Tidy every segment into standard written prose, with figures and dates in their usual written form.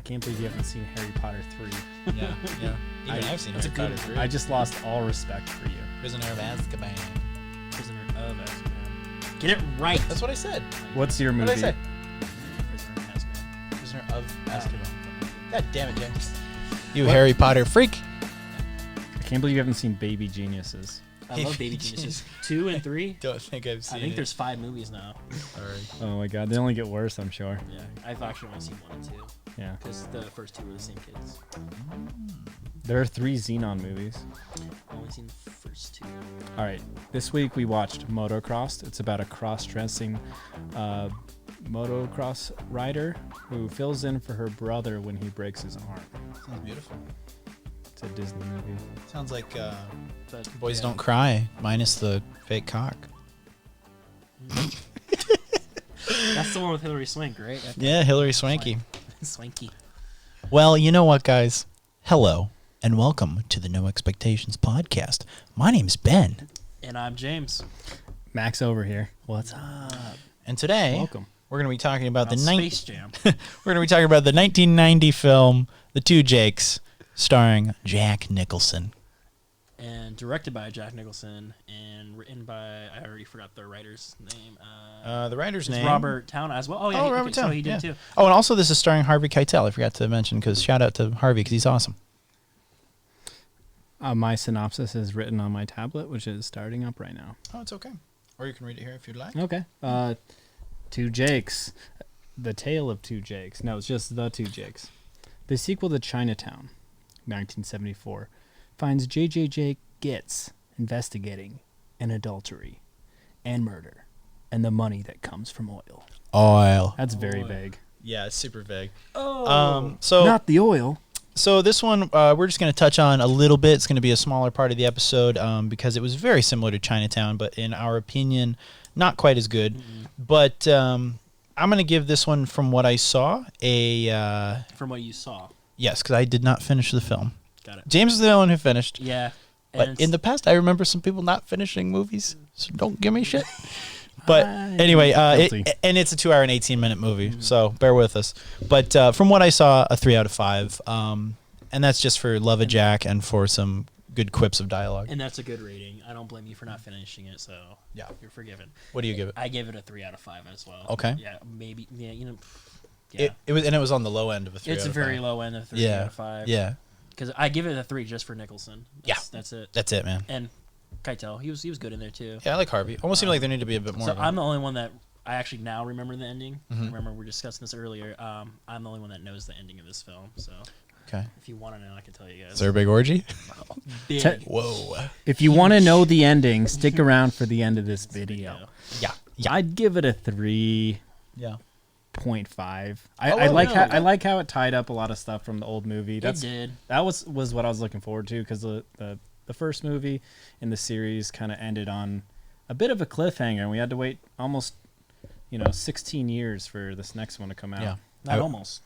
can't believe you haven't seen Harry Potter 3. Yeah. Even I've seen Harry Potter 3. I just lost all respect for you. Prisoner of Azkaban. Prisoner of Azkaban. Get it right. That's what I said. What's your movie? What did I say? Prisoner of Azkaban. Prisoner of Azkaban. God damn it, James. You Harry Potter freak. I can't believe you haven't seen Baby Geniuses. I love Baby Geniuses. 2 and 3. Don't think I've seen it. I think there's 5 movies now. Sorry. Oh my god, they only get worse, I'm sure. Yeah, I've actually only seen 1 and 2. Yeah. Because the first 2 were the same kids. There are 3 Xenon movies. I've only seen the first 2. All right, this week we watched Motocrossed. It's about a cross-dressing motocross rider who fills in for her brother when he breaks his arm. Sounds beautiful. It's a Disney movie. Sounds like But, Boys Don't Cry, minus the fake cock. That's the one with Hilary Swank, right? Yeah, Hilary Swanky. Swanky. Well, you know what, guys? Hello, and welcome to the No Expectations podcast. My name's Ben. And I'm James. Max over here. What's up? And today, Welcome. we're going to be talking about Space Jam. We're going to be talking about the 1990 film, The Two Jakes, starring Jack Nicholson. And directed by Jack Nicholson and written by, I already forgot the writer's name. The writer's It's name? Robert Towne as well. Oh, yeah. Robert Towne. So he did too. Oh, and also this is starring Harvey Keitel. I forgot to mention, because shout out to Harvey, because he's awesome. My synopsis is written on my tablet, which is starting up right now. Oh, it's okay. Or you can read it here if you'd like. Okay. Two Jakes. The Tale of Two Jakes. No, it's just The Two Jakes. The sequel to Chinatown, 1974, finds J.J. Gitz investigating an adultery and murder and the money that comes from oil. Oil. That's very vague. Yeah, it's super vague. Oh. Not the oil. So this one, we're just going to touch on a little bit. It's going to be a smaller part of the episode because it was very similar to Chinatown, but in our opinion, not quite as good. Mm-hmm. But I'm going to give this one, from what I saw, a... From what you saw. Yes, because I did not finish the film. Got it. James is the one who finished. Yeah. But in the past, I remember some people not finishing movies, so don't give me shit. But anyway, it's a 2 hour and 18-minute movie, so bear with us. But from what I saw, a 3 out of 5. And that's just for love of Jack and for some good quips of dialogue. And that's a good rating. I don't blame you for not finishing it, so Yeah. you're forgiven. What do you give it? I gave it a 3 out of 5 as well. Okay. Yeah, maybe. Yeah, you know. Yeah. It was on the low end of a 3 It's out a of very 5. low end of 3 out of 5. Yeah. Because I give it a 3 just for Nicholson. That's it. That's it, man. And Keitel, he was good in there too. Yeah, I like Harvey. Almost seemed like there needed to be a bit more So of him. I'm the only one that I actually now remember the ending. Mhm. Remember we were discussing this earlier. I'm the only one that knows the ending of this film. So Okay. if you want to know, I can tell you guys. Is there a big orgy? Big. Whoa. If you want to know the ending, stick around for the end of this video. Yeah. I'd give it a 3.5. Yeah. I like how it tied up a lot of stuff from the old movie. It did. That was what I was looking forward to, because the first movie in the series kind of ended on a bit of a cliffhanger, and we had to wait almost 16 years for this next one to come out. Yeah. Not almost.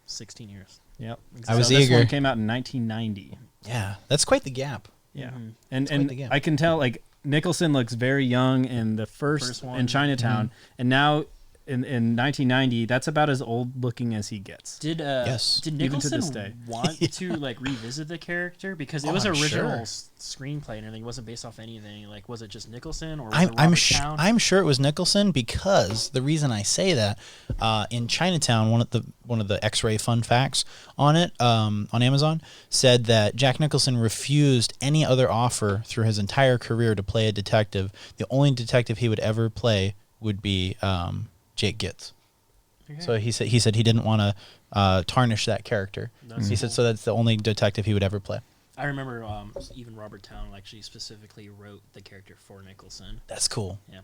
16 years. Yep. I was This eager. one came out in 1990. Yeah. That's quite the gap. Yeah. Mhm. And quite the gap. I can tell, like, Nicholson looks very young in the first one. in Chinatown, and now in 1990, that's about as old looking as he gets. Did Yes. Did Even to Nicholson this day. want to like revisit the character, because it was I'm original sure. Screenplay and everything? It wasn't based off anything. Like, was it just Nicholson or was it I'm Robert sure Towne? I'm sure it was Nicholson, because the reason I say that, in Chinatown, one of the X-ray fun facts on it, on Amazon, said that Jack Nicholson refused any other offer through his entire career to play a detective. The only detective he would ever play would be Jake Gitz. Okay. So he said he didn't want to tarnish that character. That's He cool. said so that's the only detective he would ever play. I remember even Robert Towne actually specifically wrote the character for Nicholson. That's cool. Yeah.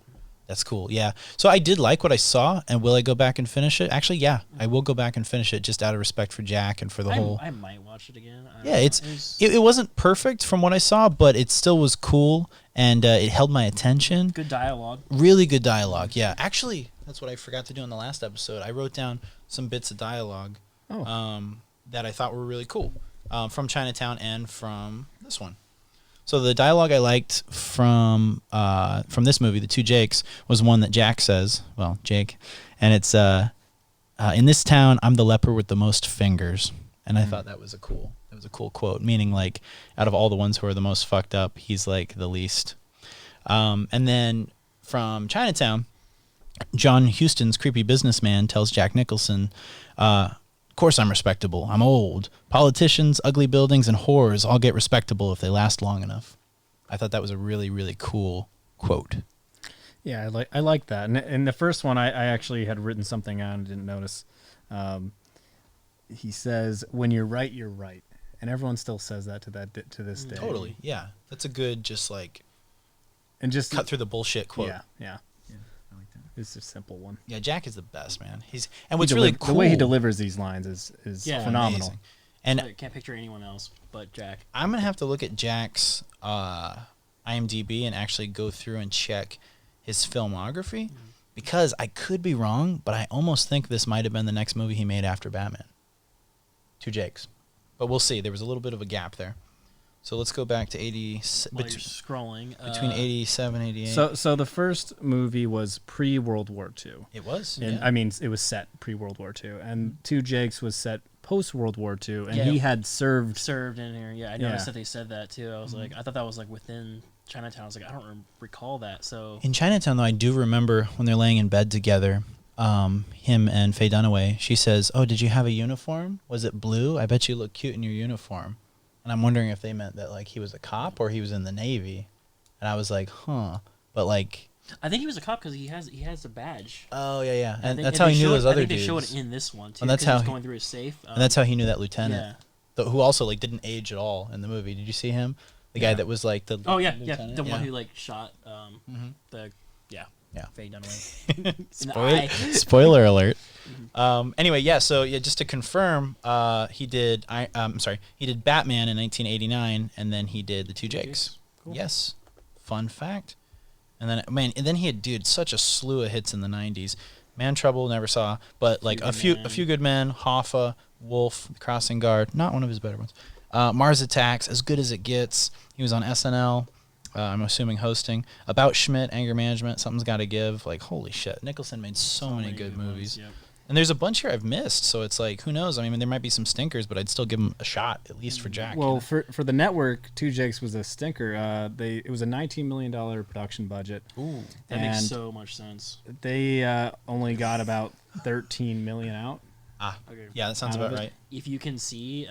That's cool. Yeah. So I did like what I saw, and will I go back and finish it? Actually, yeah, I will go back and finish it, just out of respect for Jack and for the whole. I might watch it again. I don't Yeah, know. it wasn't perfect from what I saw, but it still was cool, and it held my attention. Good dialogue. Really good dialogue. Yeah. Actually, that's what I forgot to do in the last episode. I wrote down some bits of dialogue that I thought were really cool from Chinatown and from this one. So the dialogue I liked from this movie, The Two Jakes, was one that Jack says. Well, Jake, and it's in this town, I'm the leper with the most fingers. And I thought that was a cool quote, meaning like out of all the ones who are the most fucked up, he's like the least. And then from Chinatown, John Huston's creepy businessman tells Jack Nicholson, of course I'm respectable. I'm old. Politicians, ugly buildings, and whores all get respectable if they last long enough. I thought that was a really, really cool quote. Yeah, I like that. And in the first one, I actually had written something on and didn't notice. He says, "When you're right, you're right," and everyone still says that to this day. Totally, yeah. That's a good just like and just cut through the bullshit quote. Yeah. I like that. It's a simple one. Yeah, Jack is the best, man. What's really cool, the way he delivers these lines is phenomenal. Amazing. And I can't picture anyone else but Jack. I'm gonna have to look at Jack's IMDb and actually go through and check his filmography because I could be wrong, but I almost think this might have been the next movie he made after Batman. Two Jakes, but we'll see. There was a little bit of a gap there. So let's go back to 80. While you're scrolling Between 87 and 88. So the first movie was pre-World War II. It was. And, Yeah. I mean, it was set pre-World War II. And Two Jakes was set post-World War II. And Yeah. he had served in here. Yeah, I noticed that they said that too. I was like, I thought that was like within Chinatown. I was like, I don't recall that. So In Chinatown, though, I do remember when they're laying in bed together, him and Faye Dunaway, she says, "Oh, did you have a uniform? Was it blue? I bet you look cute in your uniform." And I'm wondering if they meant that like he was a cop or he was in the Navy. And I was like, huh. But like, I think he was a cop because he has a badge. oh yeah, yeah. And I think- that's how he knew those other I think dudes. they showed it in this one too. And that's 'cause he how was he- going through his safe. And that's how he knew that lieutenant, Yeah. who also like didn't age at all in the movie. Did you see him? The guy that was like the Oh yeah, lieutenant? the one who like shot the Faye Dunaway in the eye. Spoiler alert. Anyway, yeah. So yeah, just to confirm, he did. He did Batman in 1989, and then he did the Two Jakes. Cool. Yes, fun fact. And then he had such a slew of hits in the 90s. Man Trouble, never saw, but like a few Good Men, Hoffa, Wolf, Crossing Guard, not one of his better ones. Mars Attacks, as good as it gets. He was on SNL. I'm assuming hosting. About Schmidt, Anger Management, Something's Gotta Give. Like, holy shit. Nicholson made so many good movies. Yep. And there's a bunch here I've missed, so it's like, who knows? I mean, there might be some stinkers, but I'd still give him a shot, at least for Jack. Well, for the network, Two Jakes was a stinker. It was a $19 million production budget. Ooh. That makes And so much sense. they only got about $13 million out. Okay. Yeah, that sounds Out of about it. right. If you can see,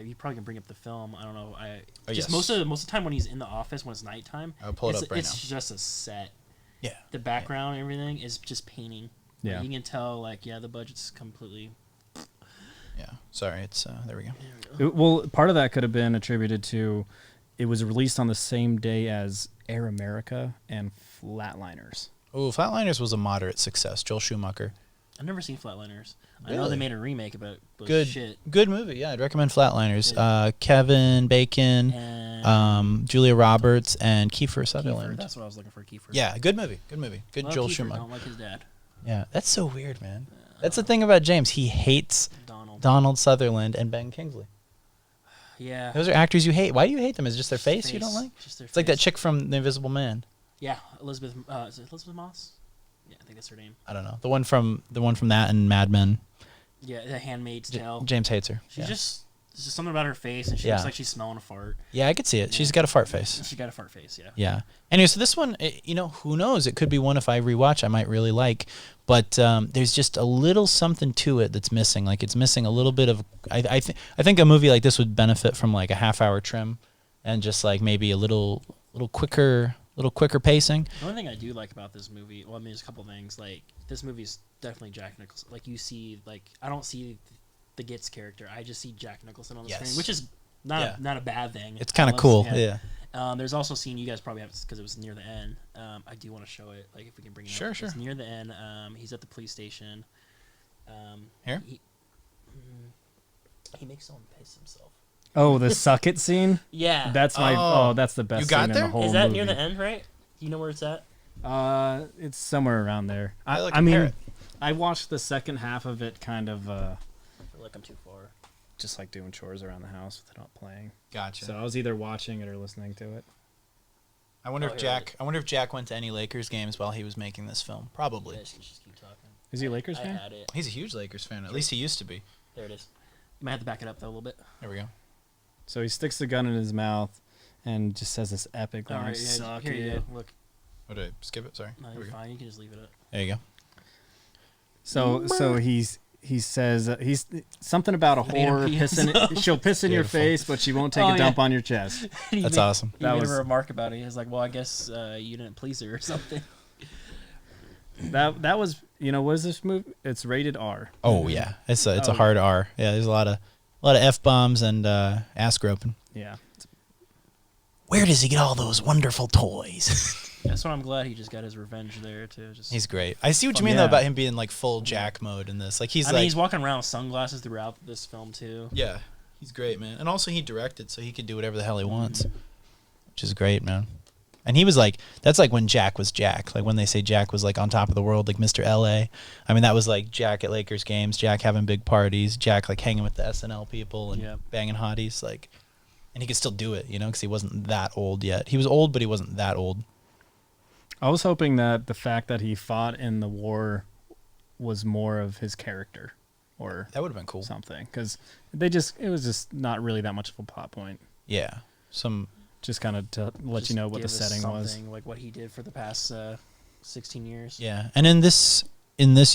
you probably can bring up the film. I don't know. Yes. Most of the time when he's in the office when it's nighttime, I'll pull it up right it's just a set. Yeah. The background and everything is just painting. Yeah. You can tell, the budget's completely. Yeah. Sorry, it's, there we go. Well, part of that could have been attributed to it was released on the same day as Air America and Flatliners. Ooh, Flatliners was a moderate success. Joel Schumacher. I've never seen Flatliners. I know Really? they made a remake about Good shit. Good movie. Yeah, I'd recommend Flatliners. Kevin Bacon, And Julia Roberts, and Kiefer Sutherland. Kiefer, that's what I was looking for. Kiefer. Yeah, good movie. Good movie. Good Love Joel Kiefer, Schumacher. don't like his dad. Yeah, that's so weird, man. That's the thing about James. He hates Donald Sutherland and Ben Kingsley. Yeah. Those are actors you hate. Why do you hate them? Is it just their face you don't like? Just their It's like that face. chick from The Invisible Man. Yeah, Elizabeth. Is it Elizabeth Moss? Yeah, I think that's her name. I don't know. The one from that and Mad Men. Yeah, The Handmaid's Tale. James hates her. She's Yeah. just there's just something about her face, and she Yeah. looks like she's smelling a fart. Yeah, I could see it. Yeah. She's got a fart face. She got a fart face. Yeah. Yeah. Anyway, so this one, who knows? It could be one if I rewatch I might really like. But there's just a little something to it that's missing. Like it's missing a little bit of. I think a movie like this would benefit from like a half-hour trim, and just like maybe a little quicker pacing. The only thing I do like about this movie, well, I mean, there's a couple things. Like this movie is definitely Jack Nicholson. Like you see, I don't see the Gitz character. I just see Jack Nicholson on the screen, which is not a bad thing. It's kind of cool. Yeah. There's also a scene you guys probably have because it was near the end. I do want to show it, like if we can bring it Sure, up. sure. It's near the end. He's at the police station. Here? He makes someone piss himself. Oh, the suck it scene? Yeah. That's my that's the best You got scene there? in the whole Is that movie. near the end, right? Do you know where it's at? It's somewhere around there. Like I a mean, parrot. I watched the second half of it kind of I feel like I'm too far. just like doing chores around the house with it not playing. Gotcha. So I was either watching it or listening to it. I wonder Oh, if here it Jack. I wonder if Jack went to any Lakers games while he was making this film. Probably. You guys can just keep talking. Is he a Lakers I fan? had it. He's a huge Lakers fan. At least he used to be. There it is. You might have to back it up though a little bit. There we go. So he sticks the gun in his mouth and just says this epic All line. right, Suck here you it. go. Look, What did I skip it? Sorry. no, There we you're go. fine. You can just leave it up. There you go. So he says he's something about a Made him whore pee pissing. himself. She'll piss in your Beautiful. face, but she won't take Oh, a yeah. dump on your chest. He That's made- awesome. He That made was- a remark about it. He was like, "Well, I guess you didn't please her or something." That was what is this movie? It's rated R. Oh yeah, it's a Oh, hard R. Yeah, there's a lot of f-bombs and ass groping. Yeah. Where does he get all those wonderful toys? That's why I'm glad he just got his revenge there too. Just He's great. I see what you Oh, mean though yeah. about him being like full Jack mode in this. Like he's I like mean, he's walking around with sunglasses throughout this film too. yeah, he's great, man. And also he directed, so he could do whatever the hell he wants, which is great, man. And he was like, that's like when Jack was Jack. Like when they say Jack was like on top of the world, like Mr. LA. I mean, that was like Jack at Lakers games, Jack having big parties, Jack like hanging with the SNL people and Yep. banging hotties. Like, and he could still do it, because he wasn't that old yet. He was old, but he wasn't that old. I was hoping that the fact that he fought in the war was more of his character or That would have been cool. something, because it was just not really that much of a plot point. Yeah. Just kind of to let Just you know what the give us setting was. something, like what he did for the past 16 years. Yeah. And in this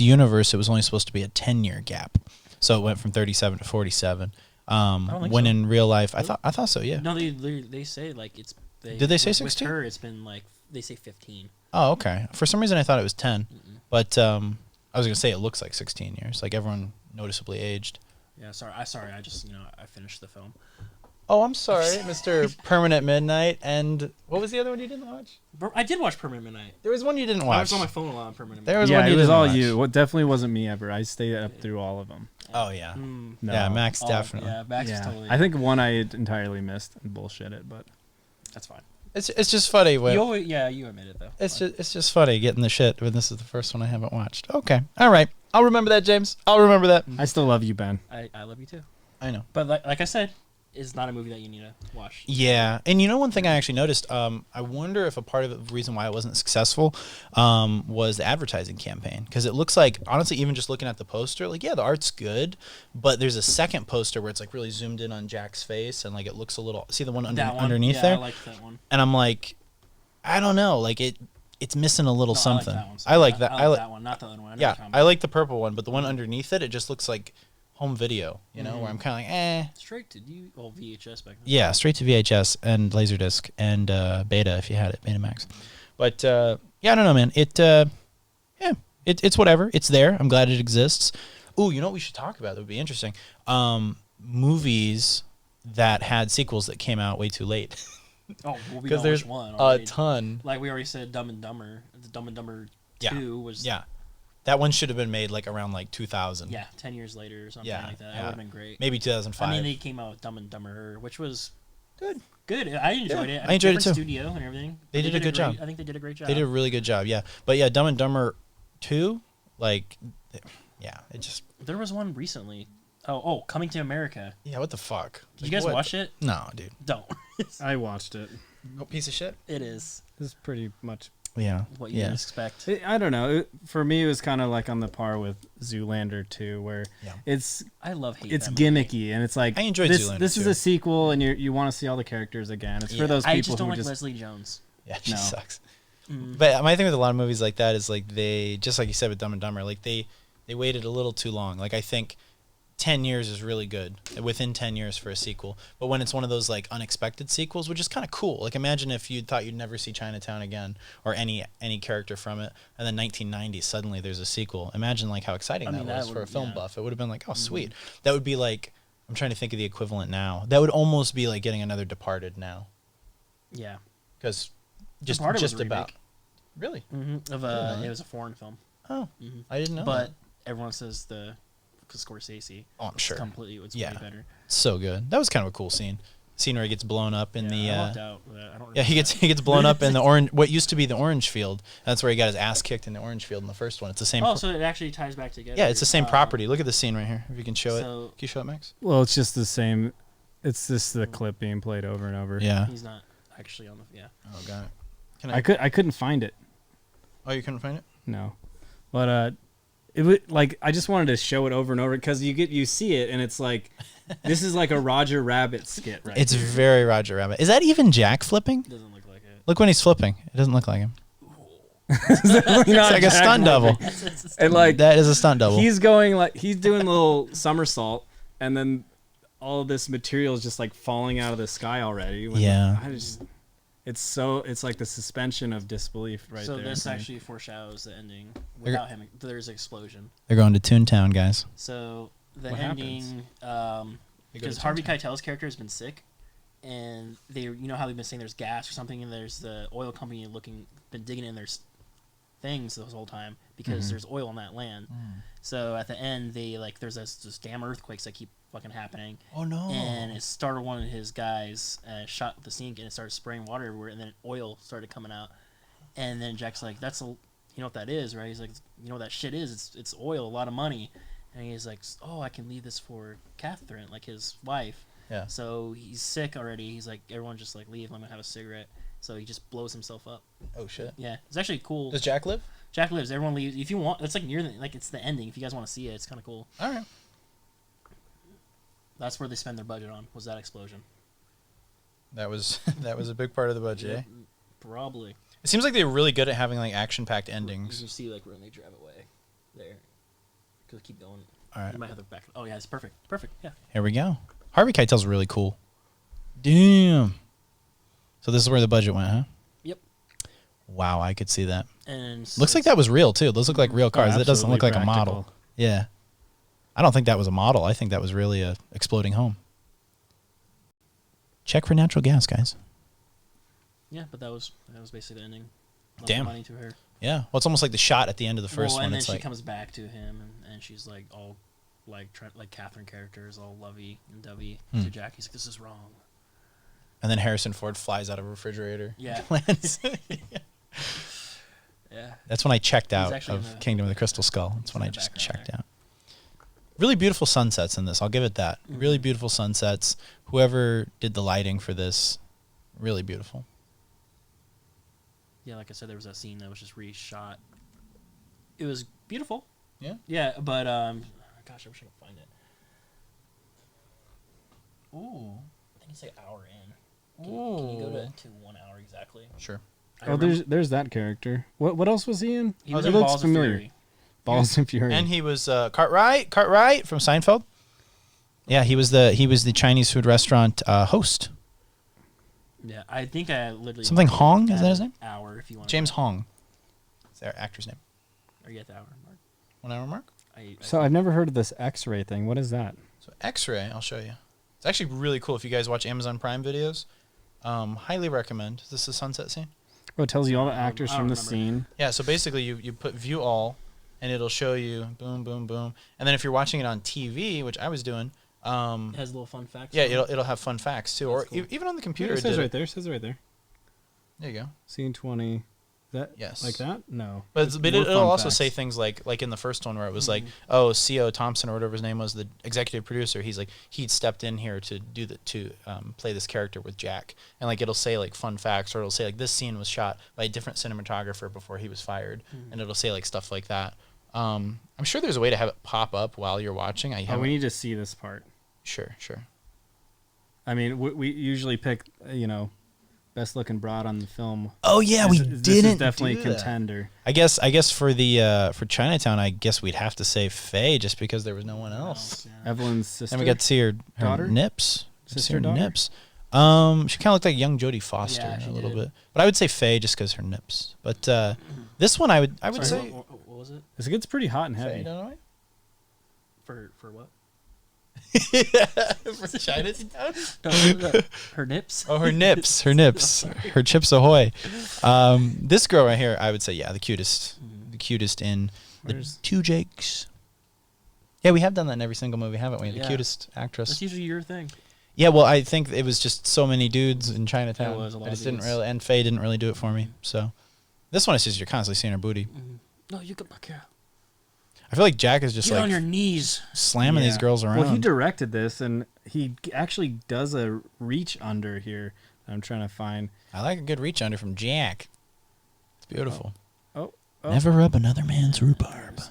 universe, it was only supposed to be a 10-year gap. So it went from 37 to 47. don't think When so. in real life, I thought so, yeah. No, they say like it's. Did they say with 16? her, it's been like they say 15. Oh, okay. For some reason, I thought it was 10. Mm-mm. But I was going to say it looks like 16 years. Like everyone noticeably aged. Yeah, sorry. I just I finished the film. Oh, I'm sorry, Mr. Permanent Midnight. And what was the other one you didn't watch? I did watch Permanent Midnight. There was one you didn't I watch. was on my phone a lot on Permanent There Midnight. was Yeah, one you it was didn't all watch. you. What definitely wasn't me ever. I stayed up through all of them. Oh, yeah. Mm. No. Yeah, Max Oh, definitely. Yeah, Max is Yeah. totally. I think one I entirely missed and bullshitted, but that's fine. It's just funny. When, You admit it though. it's just funny getting the shit when this is the first one I haven't watched. Okay. All right. I'll remember that, James. I'll remember that. I still love you, Ben. I love you too. I know. But like I said, it's not a movie that you need to watch. Yeah, and one thing I actually noticed, I wonder if a part of the reason why it wasn't successful was the advertising campaign. Because it looks like, honestly, even just looking at the poster, like, yeah, the art's good, but there's a second poster where it's like really zoomed in on Jack's face, and like it looks a little, see the one, That one? underneath Yeah, there? I like that one. And I'm like, I don't know, like it's missing a little No, something. I like that one. I like that one, not the other one. I know yeah, what you're talking I about. like the purple one, but the one underneath it, it just looks like home video, where I'm kind of like, Straight to VHS back then. Yeah, straight to VHS and Laserdisc and Beta if you had it, Betamax. But yeah, I don't know, man. It's whatever. It's there. I'm glad it exists. Ooh, you know what we should talk about? That would be interesting. Movies that had sequels that came out way too late. Oh, well, we Because know there's which one. a already. ton. Like we already said, Dumb and Dumber. The Dumb and Dumber Yeah. 2 was. Yeah, that one should have been made like around like 2000. Yeah, 10 years later or something Yeah, like that. yeah. That would have been great. Maybe 2005. I mean, they came out with Dumb and Dumber, which was Good. Good. I enjoyed it. I enjoyed it Different too. Studio and everything. They did a good job. I think they did a great job. They did a really good job. Yeah, but yeah, Dumb and Dumber 2, like, yeah, it just There was one recently. Oh, Coming to America. yeah. What the fuck? Did you guys watch it? No, dude. Don't. I watched it. No piece of shit. It is This is pretty much. Yeah. what you yeah. expect. I don't know. For me, it was kind of like on the par with Zoolander 2, where Yeah. it's I love hate. it's that movie. gimmicky and it's like I enjoyed this. Zoolander This is too. a sequel, and you want to see all the characters again. It's Yeah. for those people I just don't who like just Leslie Jones. Yeah, she No. sucks. Mm. But my thing with a lot of movies like that is like they just like you said with Dumb and Dumber, like they waited a little too long. Like I think 10 years is really good within 10 years for a sequel. But when it's one of those like unexpected sequels, which is kind of cool. Like imagine if you thought you'd never see Chinatown again or any character from it, and then 1990 suddenly there's a sequel. Imagine like how exciting I that mean, was that for a would- film yeah. buff. It would have been like, oh sweet. That would be like, I'm trying to think of the equivalent now. That would almost be like getting another Departed now, Yeah. because just Departed was a about really. Mm-hmm. Of Really? it was a foreign film. Oh, Mm-hmm. I didn't know. But that. everyone says the Scorsese. Oh, I'm sure. It's Yeah. way better. So good. That was kind of a cool scene. Scene where he gets blown up in I the. lucked out. I don't Yeah, he gets blown up in the orange. What used to be the orange field. That's where he got his ass kicked in the orange field in the first one. It's the same. Oh, so it actually ties back together. yeah, it's the same property. Look at the scene right here. If you can show it. So Can you show it, Max? well, it's just the same. It's just the clip being played over and over. Yeah. he's not actually on the. Yeah. Oh, got it. Can I couldn't find it. Oh, you couldn't find it? No, but It would like I just wanted to show it over and over because you see it and it's like this is like a Roger Rabbit skit, right? It's very Roger Rabbit. Is that even Jack flipping? Doesn't look like it. Look when he's flipping. It doesn't look like him. It's Like a stunt double. And like That is a stunt double. he's going like he's doing a little somersault and then all this material is just like falling out of the sky already. Yeah. It's like the suspension of disbelief right so there. So this actually foreshadows the ending. Without him, there's an explosion. They're going to Toontown, guys. So the What ending, because Harvey Keitel's character has been sick, and you know how they've been saying there's gas or something, and there's the oil company been digging in their things this whole time because there's oil on that land. So at the end, there's this damn earthquakes that keep fucking happening. Oh no! And it started one of his guys shot the sink and it started spraying water everywhere, and then oil started coming out. And then Jack's like, you know what that is, right? He's like, you know what that shit is? It's oil, a lot of money. And he's like, oh, I can leave this for Catherine, like his wife. Yeah. So he's sick already. He's like, everyone just like leave. I'm gonna have a cigarette. So he just blows himself up. Oh shit! Yeah, it's actually cool. Does Jack live? Jack lives. Everyone leaves. If you want, it's like it's the ending. If you guys want to see it, it's kind of cool. All right. That's where they spend their budget on. Was that explosion? That was a big part of the budget. Eh? Probably. It seems like they're really good at having like action-packed You endings. can see like when they drive away, there. Cause keep going. All right. You might have the back. Oh yeah, it's perfect. Perfect. Yeah. Here we go. Harvey Keitel's really cool. Damn. So this is where the budget went, huh? Yep. Wow, I could see that. And Looks like that was real too. Those look like real cars. That doesn't look like a model. Yeah. I don't think that was a model. I think that was really a exploding home. Check for natural gas, guys. Yeah, but that was basically the ending. Damn. Money to her. Yeah. Well, it's almost like the shot at the end of the first one. And then It's she like comes back to him, and she's like all like Catherine characters, all lovey and dovey to Jack. He's like, this is wrong. and then Harrison Ford flies out of a refrigerator. Yeah. Lands. Yeah. That's when I checked out actually of in the- Kingdom of the Crystal Skull. That's he's when in I the just background checked there. out. Really beautiful sunsets in this. I'll give it that. Really beautiful sunsets. Whoever did the lighting for this, really beautiful. Yeah, like I said, there was that scene that was just reshot. It was beautiful. Yeah. Yeah, but gosh, I wish I could find it. Ooh, I think it's like an hour in. Can you go to 1 hour exactly? Sure. Oh, there's that character. What else was he in? He was It in looks Balls of familiar. Fury. Balls of Fury. And he was Cartwright from Seinfeld. Yeah, he was the Chinese food restaurant host. Yeah, I think I literally Something Hong, is that his name? Hour, if you want. James Hong. Is their actor's name? Are you at the hour mark? 1 hour mark. So I've never heard of this X-ray thing. What is that? So X-ray, I'll show you. It's actually really cool if you guys watch Amazon Prime videos. Highly recommend. Is this the sunset scene? Oh, it tells you all the actors I from don't the remember. scene. Yeah, so basically you put view all, and it'll show you boom, boom, boom. And then if you're watching it on TV, which I was doing, It has little fun facts. yeah, on it. it'll have fun facts too. Or That's cool. even on the computer. It It says did right it. there. It says right there. There you go. Scene 20. That Yes. like that? No. But Just it'll more fun also facts. say things like in the first one where it was like, oh, C.O. Thompson or whatever his name was, the executive producer. He's like he'd stepped in here to play this character with Jack, and like it'll say like fun facts, or it'll say like this scene was shot by a different cinematographer before he was fired, and it'll say like stuff like that. I'm sure there's a way to have it pop up while you're watching. Oh, we need to see this part. Sure. I mean, we usually pick, best looking broad on the film. Oh yeah, This we is didn't definitely do a that. contender. I guess for the for Chinatown, I guess we'd have to say Faye just because there was no one else. Yeah. Evelyn's sister. And we got to see her Daughter? nips. Sister, Her daughter? nips. She kind of looked like young Jodie Foster Yeah, she a little did. bit, but I would say Faye just because her nips. But this one, I would Sorry, say what was it? It gets pretty hot and Faye heavy. Dunaway For what? for Chinatown. Her nips. Oh, her nips, her Chips Ahoy. This girl right here, I would say, yeah, the cutest in the Where's- two Jakes. Yeah, we have done that in every single movie, haven't we? The Yeah. cutest actress. That's usually your thing. Yeah, well, I think it was just so many dudes in Chinatown. There was a lot I just of didn't dudes. really, and Faye didn't really do it for me. So this one is just you're constantly seeing her booty. No, you get back here. I feel like Jack is just Get like on your knees. slamming these Yeah. girls around. Well, he directed this, and he actually does a reach under here. I'm trying to find. I like a good reach under from Jack. It's beautiful. Oh, Never rub another man's rhubarb.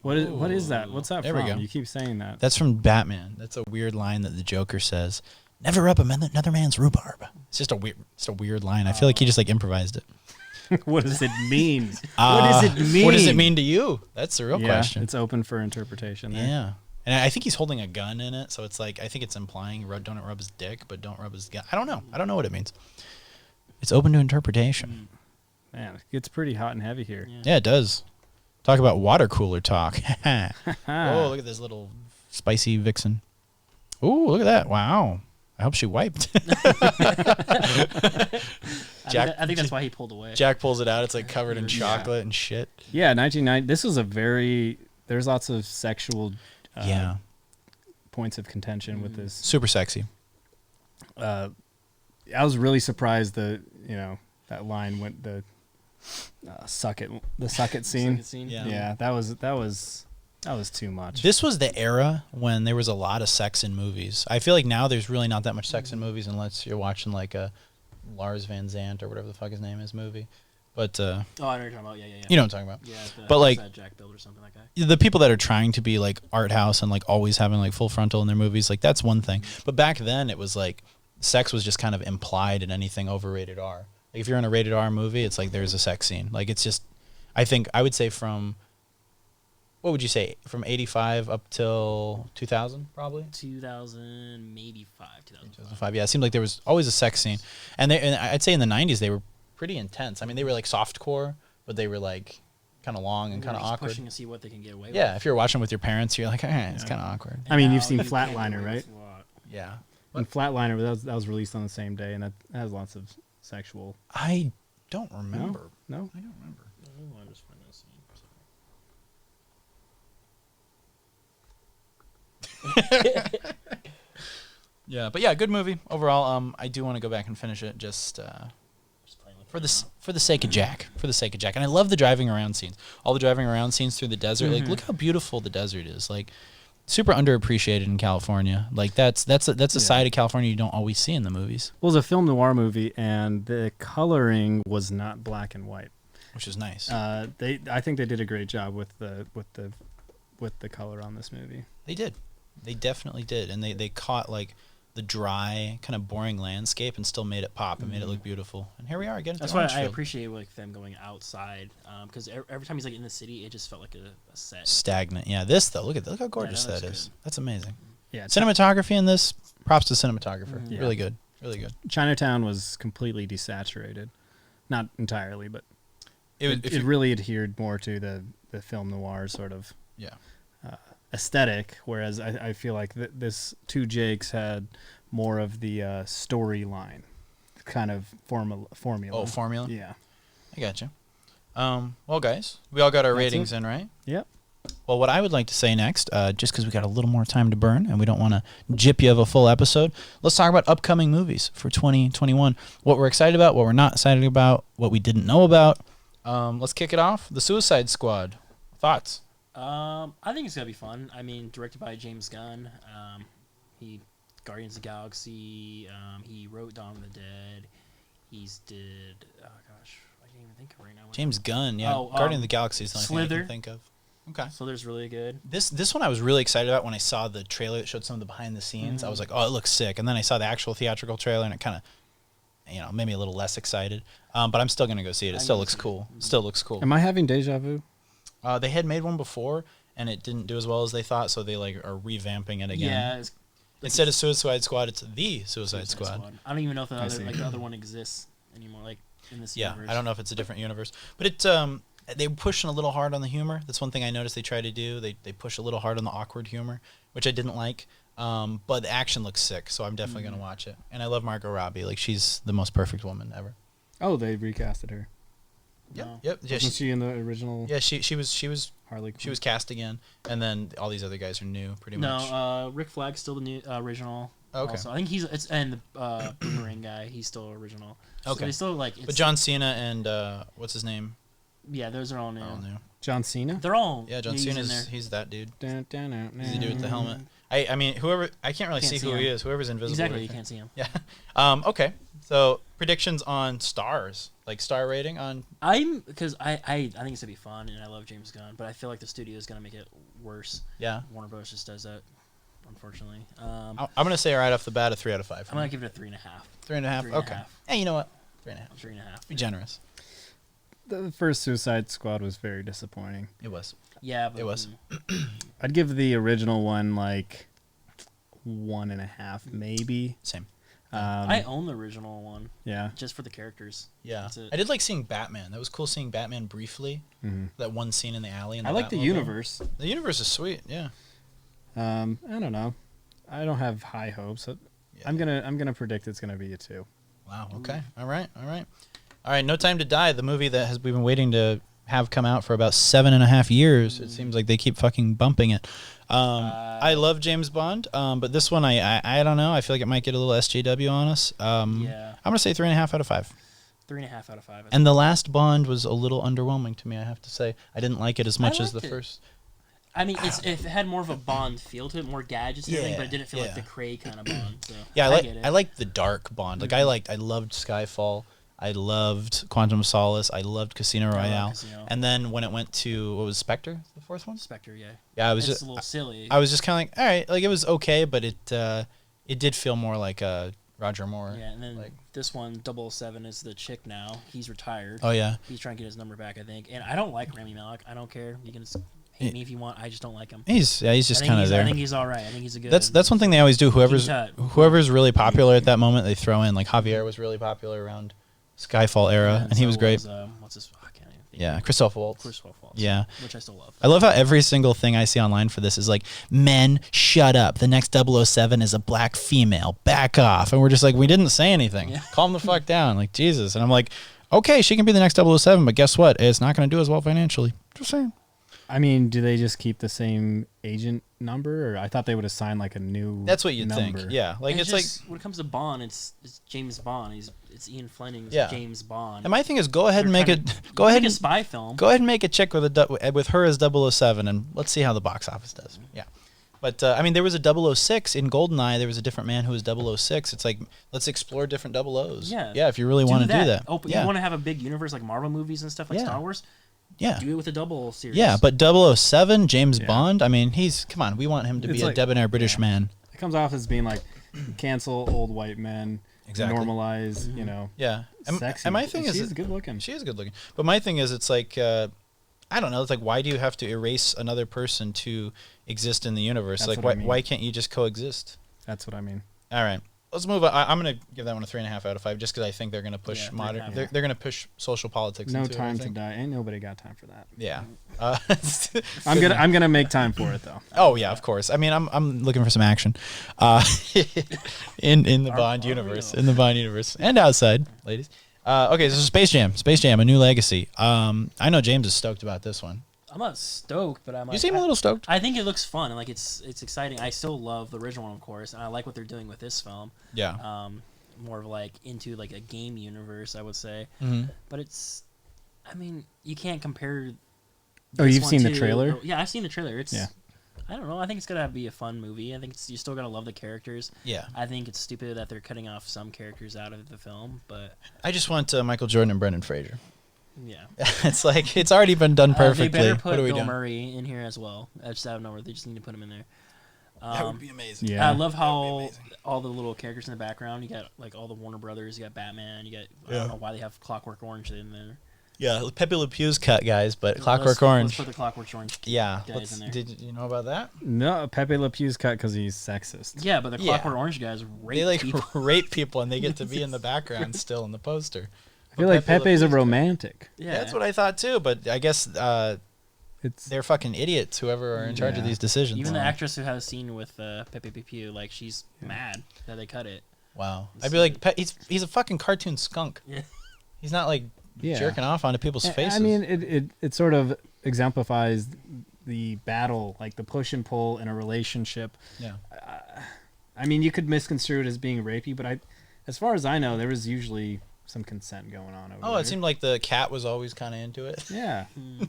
What is that? What's that There we from? go. You keep saying that. That's from Batman. That's a weird line that the Joker says. Never rub another man's rhubarb. It's just a weird line. I feel like he just like improvised it. What does it mean? What does it mean? What does it mean to you? That's the real question. It's open for interpretation. There. Yeah. And I think he's holding a gun in it, so it's like I think it's implying don't rub his dick, but don't rub his gun. I don't know. I don't know what it means. It's open to interpretation. Man, it gets pretty hot and heavy here. Yeah, it does. Talk about water cooler talk. Oh, look at this little spicy vixen. Oh, look at that. Wow. I hope she wiped. I think that's why he pulled away. Jack pulls it out. It's like covered in chocolate and shit. Yeah, 1990. This was there's lots of sexual points of contention with this. Super sexy. I was really surprised that line went the suck it scene. Yeah, that was too much. This was the era when there was a lot of sex in movies. I feel like now there's really not that much sex in movies unless you're watching like a Lars Van Zandt or whatever the fuck his name is movie. But I know what you're talking about. Yeah. You know what I'm talking about. Yeah, but like Jack Build or something like that. The people that are trying to be like art house and like always having like full frontal in their movies, like that's one thing. But back then it was like sex was just kind of implied in anything over rated R. Like if you're in a rated R movie, it's like there's a sex scene. Like it's just, I would say from, what would you say, from 85 up till 2000 probably? 2000, maybe 2005. Yeah, it seemed like there was always a sex scene. And I'd say in the 90s they were pretty intense. I mean, they were like softcore, but they were like kind of long and kind of awkward. Pushing to see what they can get away with. Yeah, if you're watching with your parents, you're like, it's kind of awkward. I mean, you've seen Flatliner, right? Yeah. And Flatliner, that was released on the same day, and that has lots of sexual. I don't remember. No? I don't remember. I'll just find that scene. Yeah, but yeah, good movie overall. I do want to go back and finish it just for the sake of Jack. For the sake of Jack. And I love the driving around scenes. All the driving around scenes through the desert. Like, look how beautiful the desert is. Like, super underappreciated in California. Like that's a side of California you don't always see in the movies. Well, it was a film noir movie, and the coloring was not black and white, which is nice. I think they did a great job with the color on this movie. They did. They definitely did, and they caught like the dry, kind of boring landscape and still made it pop and made it look beautiful. And here we are again. That's why I appreciate like them going outside, because every time he's like in the city, it just felt like a set. Stagnant. Yeah. This though, look how gorgeous that is. Good. That's amazing. Yeah. Cinematography in this, props to cinematographer. Yeah. Really good. Really good. Chinatown was completely desaturated, not entirely, but it really adhered more to the film noir sort of aesthetic, whereas I feel like this Two Jakes had more of the storyline kind of formula. Oh, formula? Yeah. I gotcha. Well, guys, we all got our ratings in, right? Yep. Well, what I would like to say next, just because we got a little more time to burn and we don't want to jip you of a full episode, let's talk about upcoming movies for 2021. What we're excited about, what we're not excited about, what we didn't know about. Let's kick it off. The Suicide Squad. Thoughts? I think it's gonna be fun. I mean, directed by James Gunn. He Guardians of the Galaxy. He wrote Dawn of the Dead. He's did. Oh gosh, I can't even think of it right now. James Gunn. Yeah. Guardians of the Galaxy is the only thing I can think of. Okay. Slither's really good. This one I was really excited about when I saw the trailer that showed some of the behind the scenes. I was like, oh, it looks sick. And then I saw the actual theatrical trailer and it kind of, made me a little less excited. But I'm still gonna go see it. It still looks cool. Still looks cool. Am I having deja vu? They had made one before and it didn't do as well as they thought, so they like are revamping it again. Yeah. Instead of Suicide Squad, it's the Suicide Squad. I don't even know if the other one exists anymore, like in this universe. I don't know if it's a different universe, but it they were pushing a little hard on the humor. That's one thing I noticed they try to do. They push a little hard on the awkward humor, which I didn't like. But the action looks sick, so I'm definitely gonna watch it. And I love Margot Robbie. Like she's the most perfect woman ever. Oh, they recasted her. Yep. No. Yep. Yeah, Wasn't she in the original? Yeah, she was Harley Quinn? She was cast again, and then all these other guys are new, pretty much. No, Rick Flag's still the new original. Okay. Also. I think and the Boomerang guy, he's still original. Okay. So they still like. But John Cena and what's his name? Yeah, those are all new. All new. John Cena? They're all. Yeah, John he's in Cena's there. He's that dude. He's He's the dude with the helmet. I mean, whoever I can't really Can't see see who he him. is. Whoever's invisible. Exactly, right you there. can't see him. Yeah. Okay. So predictions on stars, like star rating on. Because I think it's gonna be fun, and I love James Gunn, but I feel like the studio is gonna make it worse. Yeah. Warner Bros. Just does that, unfortunately. I'm gonna say right off the bat a 3 out of 5. I'm gonna give it a 3.5. 3.5. 3.5. Okay. Hey, you know what? 3.5. 3.5. Be generous. The first Suicide Squad was very disappointing. It was. Yeah, but It was. I'd give the original one like 1.5, maybe. Same. I own the original one Yeah. just for the characters. Yeah. That's it. I did like seeing Batman. That was cool seeing Batman briefly. Mhm. That one scene in the alley. In I like the Batmobile. universe. The universe is sweet. Yeah. I don't know. I don't have high hopes. I'm gonna predict it's gonna be a 2. Wow. Okay. All right. All right. No Time to Die. The movie that we've been waiting to have come out for about 7.5 years. It seems like they keep fucking bumping it. I love James Bond, but this one I don't know. I feel like it might get a little SJW on us. Yeah. I'm gonna say 3.5 out of 5. 3.5 out of 5. And the last Bond was a little underwhelming to me. I have to say, I didn't like it as much as the liked it. first. I mean, if it had more of a Bond feel to it, more gadgets and everything, but it didn't feel like Yeah. the Craig kind of Bond. So Yeah, I get it. I like the dark Bond. Like I loved Skyfall. I loved Quantum of Solace. I loved Casino love Royale. Casino. And then when it went to what was Spectre, the fourth one? Spectre, yeah. Yeah, I was It's just a little silly. I was just kind of like, all right, like it was okay, but it did feel more like Roger Moore. Yeah, and then like, this one, 007, is the chick now. He's retired. oh yeah, He's trying to get his number back, I think. And I don't like Rami Malek. I don't care. You can hate me if you want. I just don't like him. he's just kind of there. I think he's all right. I think he's a good. That's one thing they always do. Whoever's cut. really popular at that moment, they throw in. Like Javier was really popular around Skyfall era, and he was so great. What's his? I can't even think. Yeah, Christoph Waltz. Christoph Waltz. Yeah. Which I still love. I love how every single thing I see online for this is like, men, shut up. The next 007 is a black female. Back off. And we're just like, we didn't say anything. Yeah. Calm the fuck down. Like, Jesus. And I'm like, okay, she can be the next 007, but guess what? It's not going to do as well financially. Just saying. I mean, do they just keep the same agent number, or I thought they would assign like a new? That's what you'd number. think. Yeah. Like, And it's just, like, when it comes to Bond, it's James Bond. It's Ian Fleming's Yeah. James Bond. and my thing is, go ahead and They're make trying it. Go ahead Make a and spy film. Go ahead and make a chick with her as 007, and let's see how the box office does. Yeah. But, I mean, there was a 006 in GoldenEye. There was a different man who was 006. It's like, let's explore different 00s. Yeah. Yeah, if you really want to do that. Oh, yeah. you want to have a big universe like Marvel movies and stuff like Yeah. Star Wars? Yeah. Do it with a double series. Yeah, but 007, James Yeah. Bond, I mean, come on, we want him to It's be a like- debonair British man. It comes off as being like cancel old white men, Exactly. normalize, you know, Yeah. sexy. And my thing is, she's good looking. she is good looking. But my thing is, it's like, I don't know, it's like, why do you have to erase another person to exist in the universe? That's Like, what why, I mean. why can't you just coexist? That's what I mean. All right. Let's move on. I'm going to give that one a 3.5 out of 5 just because I think they're going to push Yeah, modern. 3.5. They're going to push social politics. No into it, I time to think. die. Ain't nobody got time for that. Yeah. I'm gonna make time for it though. Oh yeah, of course. I mean, I'm looking for some action, in the Bond universe, and outside, ladies. Okay, so Space Jam, A New Legacy. I know James is stoked about this one. I'm not stoked, but I'm like, You seem a little stoked. I think it looks fun and like it's exciting. I still love the original one, of course, and I like what they're doing with this film. Yeah. More of like into like a game universe, I would say. Mm-hmm. But it's, I mean, you can't compare. Oh, this you've one seen the to- trailer? Yeah, I've seen the trailer. It's. Yeah. I don't know. I think it's gonna be a fun movie. I think you're still gonna love the characters. Yeah. I think it's stupid that they're cutting off some characters out of the film, but I just want Michael Jordan and Brendan Fraser. yeah. It's like it's already been done perfectly. They better put What are we Bill doing? Murray in here as well. I just don't know. They just need to put him in there. That would be amazing. Yeah. I love That would be how amazing. all the little characters in the background. You got like all the Warner Brothers. You got Batman. You got I Yeah. don't know why they have Clockwork Orange in there. Yeah, Pepe Le Pew's cut, guys, but Let's- Clockwork Orange. Let's put the Clockwork Orange. Yeah. guys in there. Did you know about that? No, Pepe Le Pew's cut because he's sexist. Yeah, but the Yeah. Clockwork Orange guys rape They like people. rape people and they get to be in the background still in the poster. I feel like Pepe Le Pepe's a Pew's cut. romantic. Yeah, That's what I thought too, but I guess It's they're fucking idiots, whoever are in charge of Yeah. these decisions. Even the actress who has a scene with Pepe Le Pew, like she's mad that they cut it. Wow. I'd be like, he's a fucking cartoon skunk. Yeah. He's not like yeah. jerking off onto people's faces. I mean, it sort of exemplifies the battle, like the push and pull in a relationship. yeah. I mean, you could misconstrue it as being rapey, but as far as I know, there was usually some consent going on over Oh, there. it seemed like the cat was always kind of into it. Yeah. Hmm.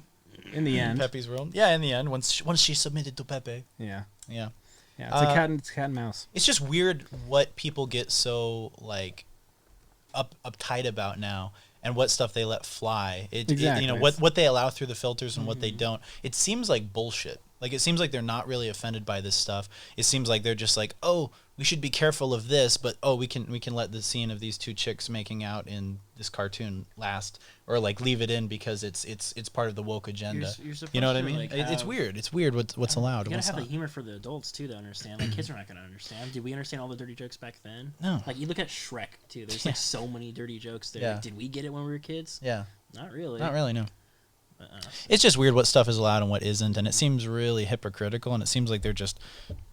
In the In end. Pepe's world. Yeah, in the end, once she submitted to Pepe. Yeah. Yeah. Yeah, it's cat and mouse. It's just weird what people get so like uptight about now, and what stuff they let fly. Exactly. You know what they allow through the filters and what they don't. It seems like bullshit. Like it seems like they're not really offended by this stuff. It seems like they're just like, oh, we should be careful of this, but oh, we can let the scene of these two chicks making out in this cartoon last, or like leave it in because it's part of the woke agenda. You're supposed You know what I to, mean? like, It's weird. It's weird what's allowed. You And gotta what's have not. the humor for the adults too to understand. Like kids are not gonna understand. Did we understand all the dirty jokes back then? No. Like you look at Shrek too. There's like so many dirty jokes there. Yeah. Like, did we get it when we were kids? Yeah. Not really. Not really. No. Uh-uh. It's just weird what stuff is allowed and what isn't, and it seems really hypocritical, and it seems like they're just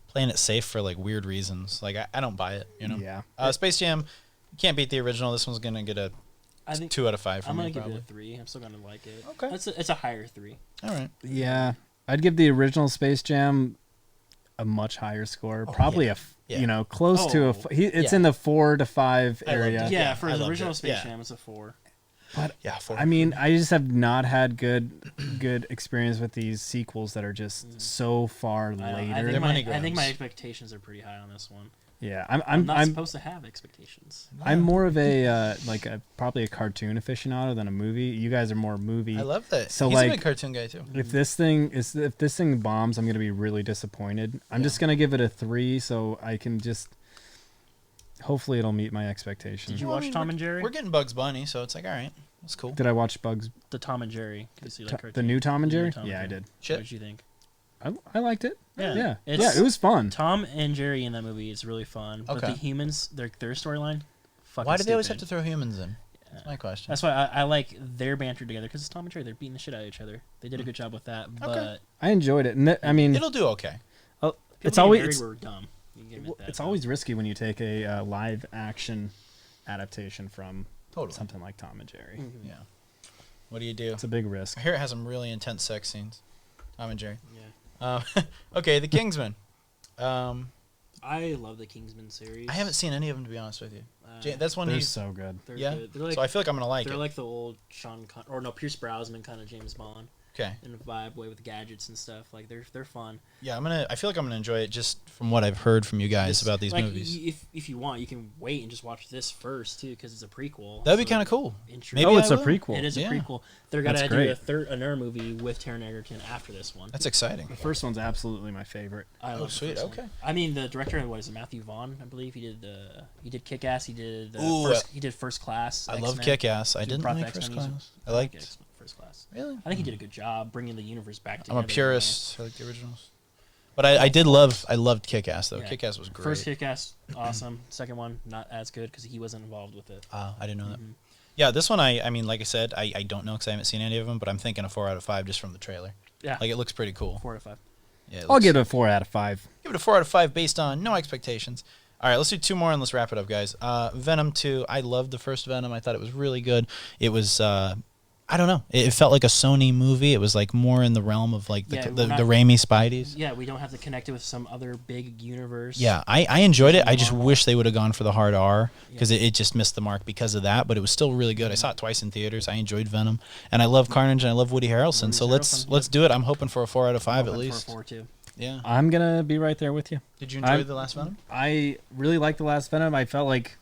playing it safe for like weird reasons. Like I don't buy it, you know. Yeah. Space Jam can't beat the original. This one's gonna get a I think 2 out of 5 for I'm me. gonna give Probably. it a 3. I'm still gonna like it. Okay. It's a higher 3. All right. Yeah, I'd give the original Space Jam a much higher score. Probably Yeah. close to a. It's Yeah. in the 4 to 5 I loved area. it. Yeah, for I the loved original it. Space Yeah. Jam, it's a 4. But Yeah. 4. I mean, I just have not had good experience with these sequels that are just so far later. I They're think, money I think my grabs. expectations are pretty high on this one. Yeah, I'm not I'm supposed to have expectations. I'm more of a probably a cartoon aficionado than a movie. You guys are more movie. I love that. So, He's a like, big cartoon guy too. If this thing bombs, I'm gonna be really disappointed. I'm just gonna give it a 3, so I can just hopefully it'll meet my expectations. Did you watch Tom and Jerry? We're getting Bugs Bunny, so it's like all right, that's cool. Did I watch Bugs? The Tom and Jerry. 'Cause you like The cartoons. new Tom and The new Jerry? Tom and Yeah, I Jerry. did. Shit. What did you think? I liked it. Yeah. It was fun. Tom and Jerry in that movie is really fun. But Okay. the humans, their storyline, fucking Why do they always have stupid. to throw humans in? That's my question. That's why I like their banter together because it's Tom and Jerry. They're beating the shit out of each other. They did a good job with that. But I enjoyed it. And I mean, It'll do okay. people it's getting always married it's, were dumb. You can admit that, it's but- always risky when you take a live action adaptation from Totally. something like Tom and Jerry. Mhm. Yeah. What do you do? It's a big risk. I hear it has some really intense sex scenes. Tom and Jerry. Yeah. Okay, The Kingsman. I love the Kingsman series. I haven't seen any of them, to be honest with you. Uh, That's one They're you. so good. They're Yeah. good. They're like, So I feel like I'm gonna like they're it. like the old Pierce Brosnan kind of James Bond Okay. in a vibe way with gadgets and stuff. Like they're fun. Yeah, I feel like I'm gonna enjoy it just from what I've heard from you guys about these like, movies. If you want, you can wait and just watch this first too, because it's a prequel. That'd be So kind of cool. interesting. Maybe Oh, it's I a will. prequel. It is a Yeah. prequel. They're gonna That's do great. another movie with Taron Egerton after this one. That's exciting. The first one's absolutely my favorite. I love the sweet, first one. okay. I mean, the director, what is it, Matthew Vaughn? I believe he did Kick Ass. He did Ooh, he did First Class. I love X-Men. Kick-Ass. I Dude didn't brought like the First X-Men. Class. I liked. X-Men First Class. Really? I think he did a good job bringing the universe back I'm together. a purist. I like the originals. But I loved Kick-Ass though. Yeah. Kick-Ass was great. First Kick Ass, awesome. Second one, not as good because he wasn't involved with it. I didn't know that. Mhm. Yeah, this one I mean, like I said, I don't know because I haven't seen any of them, but I'm thinking a 4 out of 5 just from the trailer. Yeah, Like it looks pretty cool. 4 out of 5. Yeah, I'll give it a 4 out of 5. give it a 4 out of 5 based on no expectations. All right, let's do 2 more and let's wrap it up, guys. Venom 2. I loved the first Venom. I thought it was really good. It was I don't know. It felt like a Sony movie. It was like more in the realm of like the Yeah, the, we're not- the Raimi Spideys. Yeah, we don't have to connect it with some other big universe. Yeah, I enjoyed it. I just Marvel. wish they would have gone for the hard R because it just missed the mark because of that. But it was still really good. I saw it twice in theaters. I enjoyed Venom, and I love Carnage, and I love Woody Harrelson. Woody So let's Harrelson, do it. I'm hoping for a 4 out of 5 at Hoping least. For a 4 too. Yeah. I'm gonna be right there with you. Did you enjoy I'm- the last Venom? I really liked the last Venom. I felt like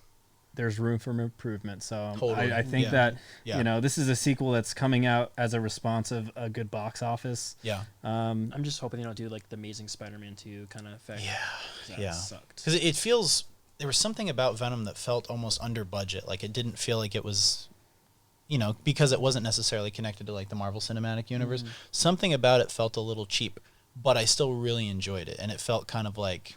there's room for improvement. So Totally. I think Yeah. that Yeah. this is a sequel that's coming out as a response of a good box office. Yeah. I'm just hoping they don't do like the Amazing Spider-Man 2 kind of effect. Yeah. 'cause that Yeah. sucked. Because it feels there was something about Venom that felt almost under budget. Like it didn't feel like it was, because it wasn't necessarily connected to like the Marvel Cinematic Universe. Mhm. Something about it felt a little cheap, but I still really enjoyed it, and it felt kind of like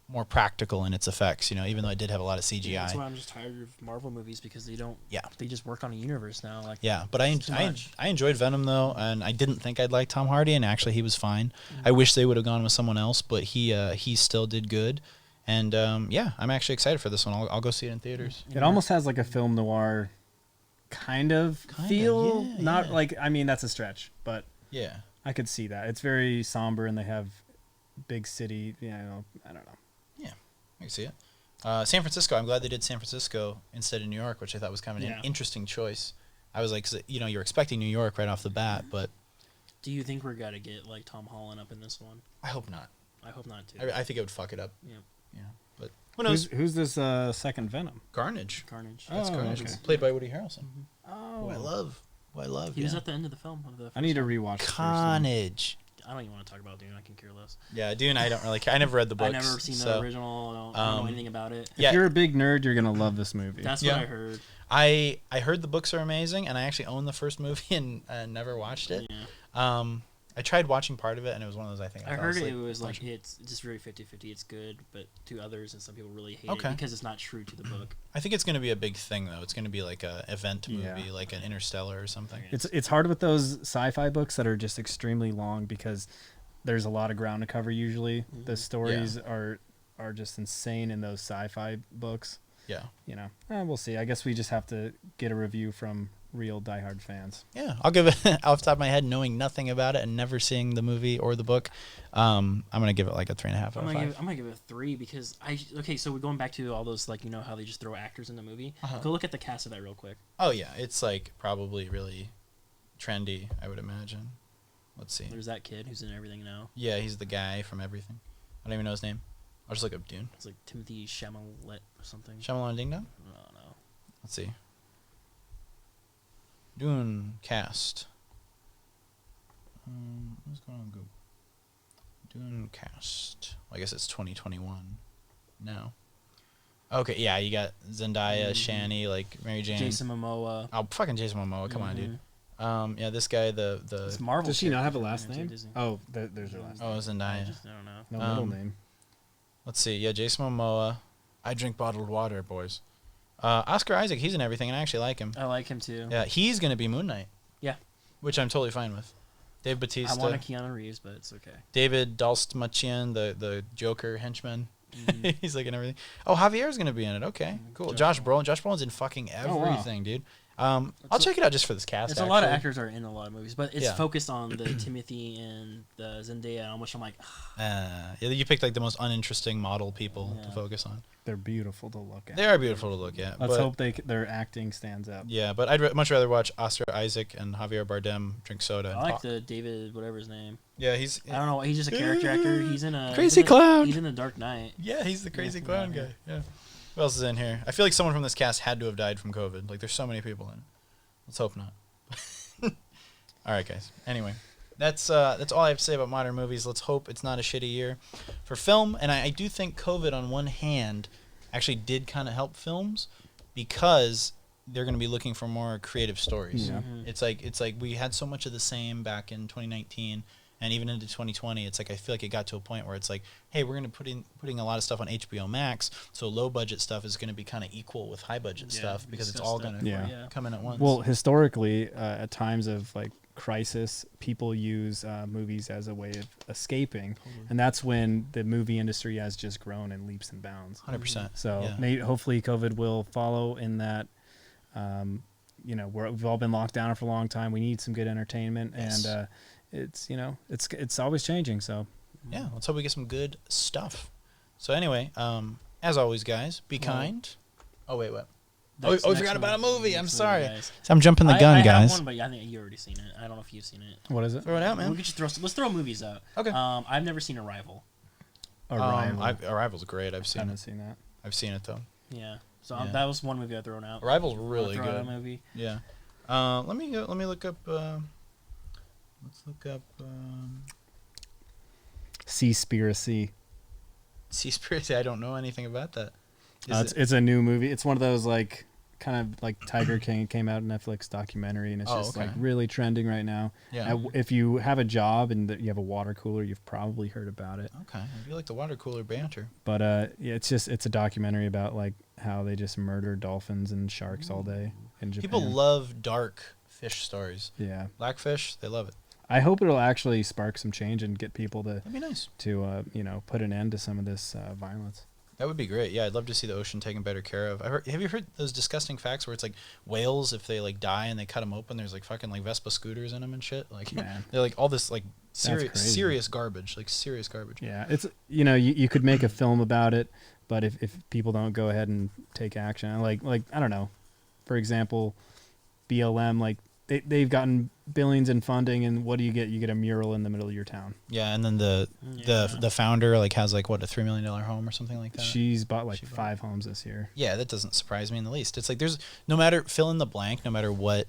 more practical in its effects. Even though it did have a lot of CGI. That's why I'm just tired of Marvel movies because they don't. Yeah. They just work on a universe now. Like. Yeah, but I It's too much. enjoyed Venom though, and I didn't think I'd like Tom Hardy, and actually he was fine. I wish they would have gone with someone else, but he still did good, and I'm actually excited for this one. I'll go see it in theaters. It almost has like a film noir kind of feel. yeah, Not yeah. like, I mean, that's a stretch, but Yeah, I could see that. It's very somber, and they have big city. I don't know. I can see it. San Francisco. I'm glad they did San Francisco instead of New York, which I thought was kind of an Yeah. interesting choice. I was like, 'cause, you're expecting New York right off the bat, but Do you think we're gonna get like Tom Holland up in this one? I hope not. I hope not too. I think it would fuck it up. Yeah. Yeah, but who knows? Who's this second Venom? Carnage. Carnage. Oh, That's Carnage. okay. Played by Woody Harrelson. Oh, Who I love. He was at the end of the film. Of the I need to first rewatch the first one. Carnage. one. I don't even want to talk about Dune. I can care less. Yeah, Dune. I don't really care. I never read the books. I've never seen so. the original. I don't know anything about it. Yeah. If you're a big nerd, you're gonna love this movie. That's Yeah. what I heard. I heard the books are amazing, and I actually own the first movie and never watched it. Yeah. I tried watching part of it, and it was one of those I think I I fell heard asleep it was like watching. it's just very 50-50. It's good, but to others and some people really hate Okay. it because it's not true to the book. I think it's going to be a big thing though. It's going to be like a event movie, Yeah. like an Interstellar or something. It's hard with those sci-fi books that are just extremely long because there's a lot of ground to cover. Usually, the stories are just insane in those sci-fi books. Yeah. You know, we'll see. I guess we just have to get a review from real diehard fans. Yeah, I'll give it off the top of my head, knowing nothing about it and never seeing the movie or the book. I'm gonna give it like a 3.5 out of 5. I'm gonna give it a 3 because so we're going back to all those like how they just throw actors in the movie. Uh-huh. Go look at the cast of that real quick. Oh yeah, it's like probably really trendy, I would imagine. Let's see. There's that kid who's in everything now. Yeah, he's the guy from everything. I don't even know his name. I'll just look up Dune. It's like Timothy Chalamet or something. Shyamalan Ding Dong? I don't know. Let's see. Dune cast. What's going on Google? Dune cast. Well, I guess it's 2021 now. Okay, yeah, you got Zendaya, Shani, like Mary Jane. Jason Momoa. Oh, fucking Jason Momoa! Come on, dude. Yeah, this guy, the It's Marvel. Does she not have a character. last Yeah, name? Disney. Oh, there's her last name. oh Zendaya. I don't know. No middle um, name. Let's see. Yeah, Jason Momoa. I drink bottled water, boys. Oscar Isaac, he's in everything, and I actually like him. I like him too. Yeah, he's gonna be Moon Knight. Yeah. Which I'm totally fine with. Dave I Bautista. want a Keanu Reeves, but it's okay. David Dalstmachian, the Joker henchman. Mhm. He's like in everything. Oh, Javier's gonna be in it. Okay, cool. Josh Brolin. Josh Brolin's in fucking Oh, wow. everything, dude. I'll check it out just for this cast. It's a lot of actually. actors are in a lot of movies, but it's Yeah. focused on the Timothy and the Zendaya, which I'm like, Yeah, you picked like the most uninteresting model people to Yeah. focus on. They're beautiful to look at. They are beautiful to look at. Let's but, hope their acting stands up. Yeah, but I'd much rather watch Oscar Isaac and Javier Bardem drink soda. I And like talk. the David, whatever his name. Yeah, he's. I don't know. He's just a character actor. He's in a Crazy he's in clown. He's in the Dark Knight. Yeah, he's the crazy Yeah, clown yeah. guy. Yeah. Who else is in here? I feel like someone from this cast had to have died from COVID. Like, there's so many people in it. Let's hope not. All right, guys. Anyway, that's all I have to say about modern movies. Let's hope it's not a shitty year for film. And I do think COVID, on one hand, actually did kind of help films because they're going to be looking for more creative stories. Yeah. Mhm. It's like we had so much of the same back in 2019 and even into 2020. It's like I feel like it got to a point where it's like, hey, we're going to putting a lot of stuff on HBO Max, so low budget stuff is going to be kind of equal with high budget Yeah, stuff because it's discussed all that going to before, Yeah. come in at once. Well, historically, at times of like crisis, people use movies as a way of escaping, and that's when the movie industry has just grown in leaps and bounds. 100%. So yeah. maybe, hopefully, COVID will follow in that. We've all been locked down for a long time. We need some good entertainment, Yes. and it's always changing. So Yeah, let's hope we get some good stuff. So anyway, as always, guys, be Well, kind. Oh wait, what? Next- we next forgot one- about a movie. I'm next sorry. guys. I'm jumping the gun, I guys. have one, but I think you already seen it. I don't know if you've seen it. what is it? Throw it out, man. We could just let's throw movies out. Okay. I've never seen Arrival. Arrival. Arrival's great. I've I seen haven't it. seen that. I've seen it though. Yeah. So Yeah. that was one movie I've thrown out. Arrival's Wanna really throw out a good. movie. Yeah. Let me look up. Let's look up. Seaspiracy. Seaspiracy. I don't know anything about that. Is It's a new movie. It's one of those like kind of like Tiger King came out Netflix documentary, and it's Oh, just okay. like really trending right now. Yeah. If you have a job and you have a water cooler, you've probably heard about it. Okay. I feel like the water cooler banter. But yeah, it's a documentary about like how they just murder dolphins and sharks all day in Japan. People love dark fish stories. Yeah, Blackfish, they love it. I hope it'll actually spark some change and get people That'd be nice. to put an end to some of this violence. That would be great. Yeah, I'd love to see the ocean taken better care of. Have you heard those disgusting facts where it's like whales, if they like die and they cut them open, there's like fucking like Vespa scooters in them and shit. Like Man. they're like all this like crazy. serious garbage, like serious garbage. Yeah, it's you could make a film about it, but if people don't go ahead and take action, like I don't know, for example, BLM, like they've gotten billions in funding, and what do you get? You get a mural in the middle of your town. Yeah, and then the founder like has like what, a $3 million home or something like that. She's bought like 5 homes this year. Yeah, that doesn't surprise me in the least. It's like there's no matter fill in the blank, no matter what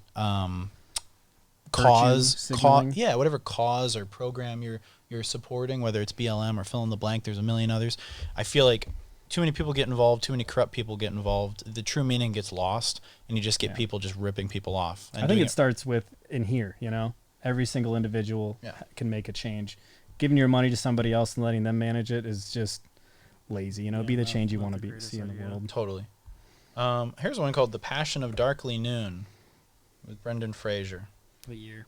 whatever cause or program you're supporting, whether it's BLM or fill in the blank, there's a million others. I feel like too many people get involved, too many corrupt people get involved. The true meaning gets lost, and you just get people just ripping people off. I think it starts with in here, you know? Every single individual can make a change. Giving your money to somebody else and letting them manage it is just lazy, you know? Be the change you want to see in the world. Totally. Here's one called The Passion of Darkly Noon with Brendan Fraser. What year?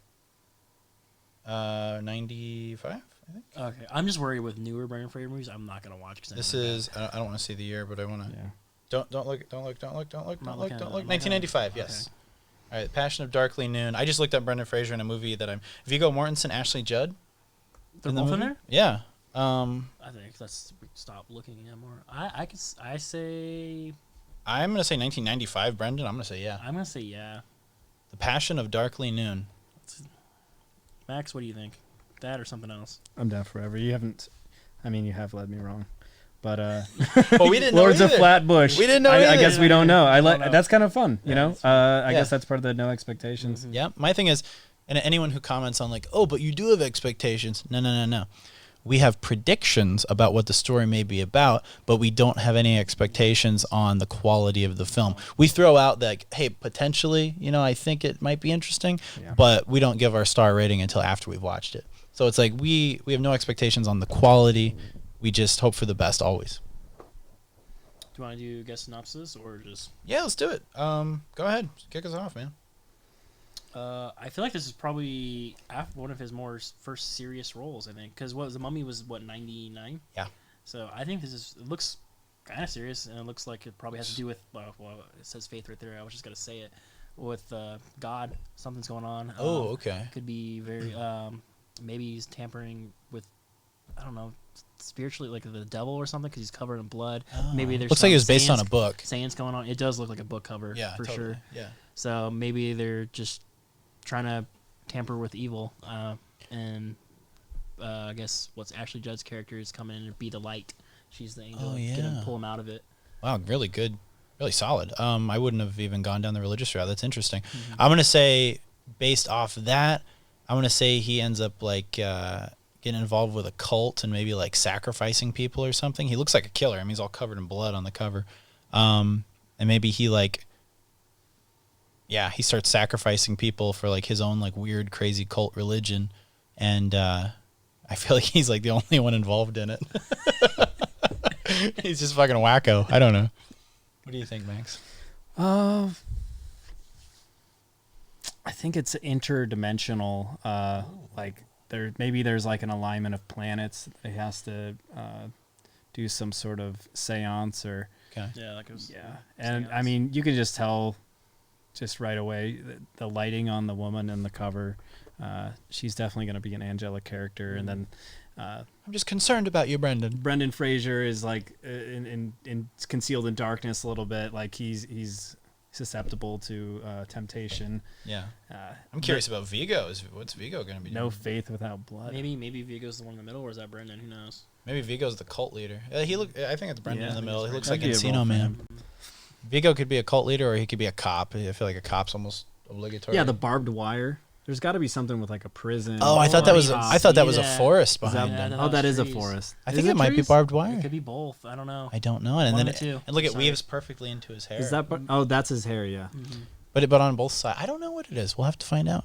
95, I think. Okay, I'm just worried with newer Brendan Fraser movies. I'm not gonna watch. This is. I don't want to see the year, but I want to. Yeah. Don't look. 1995. Yes. All right. Passion of Darkly Noon. I just looked up Brendan Fraser in a movie that I'm. Viggo Mortensen, Ashley Judd. They're both in there. Yeah. I think let's stop looking at more. I say. I'm gonna say 1995, Brendan. I'm gonna say yeah. I'm gonna say yeah. The Passion of Darkly Noon. Max, what do you think? That or something else? I'm down forever. You haven't. I mean, you have led me wrong, but well, we didn't know Lords of Flatbush. We didn't know. I guess we don't know. That's kind of fun, you know. I Yeah. guess that's part of the no expectations. Mm-hmm. Yeah. My thing is, and anyone who comments on like, oh, but you do have expectations. No. We have predictions about what the story may be about, but we don't have any expectations on the quality of the film. We throw out that, hey, potentially, you know, I think it might be interesting, but we don't give our star rating until after we've watched it. So it's like we have no expectations on the quality. We just hope for the best always. Do you want to do guess synopsis or just? Yeah, let's do it. Go ahead, kick us off, man. I feel like this is probably one of his first serious roles. I think because The Mummy was 99. Yeah. So I think it looks kind of serious, and it looks like it probably has to do with well, it says faith right there. I was just gonna say it with God. Something's going on. Okay. Could be very maybe he's tampering with I don't know spiritually like the devil or something because he's covered in blood. Maybe there's looks like it was based on a book. Sayings going on. It does look like a book cover. Yeah, for totally. sure. Yeah. So maybe they're just trying to tamper with evil, and I guess what's Ashley Judd's character is coming in and be the light. She's the angel. Gonna pull him out of it. Wow, really good, really solid. I wouldn't have even gone down the religious route. That's interesting. Mm-hmm. I'm gonna say, based off that, I'm gonna say he ends up like getting involved with a cult and maybe like sacrificing people or something. He looks like a killer. I mean, he's all covered in blood on the cover, and maybe he like. Yeah, he starts sacrificing people for like his own like weird, crazy cult religion, and I feel like he's like the only one involved in it. He's just fucking wacko. I don't know. What do you think, Max? I think it's interdimensional. Like there's like an alignment of planets. He has to do some sort of seance or Yeah, like it was. Yeah, and I mean you can just tell. Just right away, the lighting on the woman in the cover, she's definitely going to be an angelic character. And then I'm just concerned about you, Brendan. Brendan Fraser is like in concealed in darkness a little bit. Like he's susceptible to temptation. Yeah, I'm curious about Viggo. What's Viggo going to be doing? No faith without blood. Maybe Viggo's the one in the middle, or is that Brendan? Who knows? Maybe Viggo's the cult leader. I think it's Brendan in the middle. He looks like That'd be a Encino role for Man. him. Viggo could be a cult leader, or he could be a cop. I feel like a cop's almost obligatory. Yeah, the barbed wire. There's got to be something with like a prison. Oh, I thought that was. I thought that was a Yeah. forest Is behind that, him. oh, that is a trees. forest. I Is think it might be trees? barbed It wire. could be both. I don't know. I don't know, and One then of the two. and look, it Sorry. weaves perfectly into his hair. Is that? Oh, that's his hair. Yeah. Mm-hmm. But on both sides, I don't know what it is. We'll have to find out.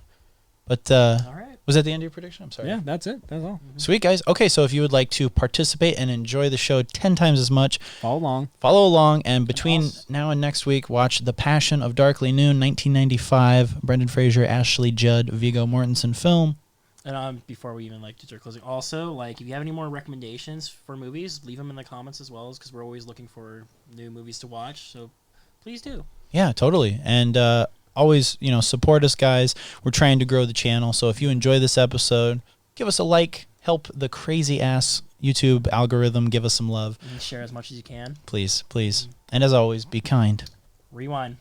But All right. was that the end of your prediction? I'm sorry. Yeah, that's it. That's all. Sweet, guys. Okay, so if you would like to participate and enjoy the show 10 times as much, Follow follow along, and between now and next week, watch The Passion of Darkly Noon, 1995, Brendan Fraser, Ashley Judd, Viggo Mortensen film. And before we even like start closing, also like if you have any more recommendations for movies, leave them in the comments as well, because we're always looking for new movies to watch. So please do. Yeah, totally. And always, support us, guys. We're trying to grow the channel. So if you enjoy this episode, give us a like. Help the crazy ass YouTube algorithm. Give us some love. And share as much as you can. Please, please. And as always, be kind. Rewind.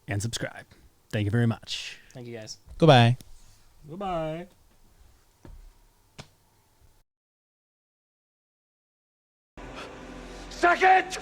and subscribe. Thank you very much. Thank you guys. Goodbye. Goodbye. Second!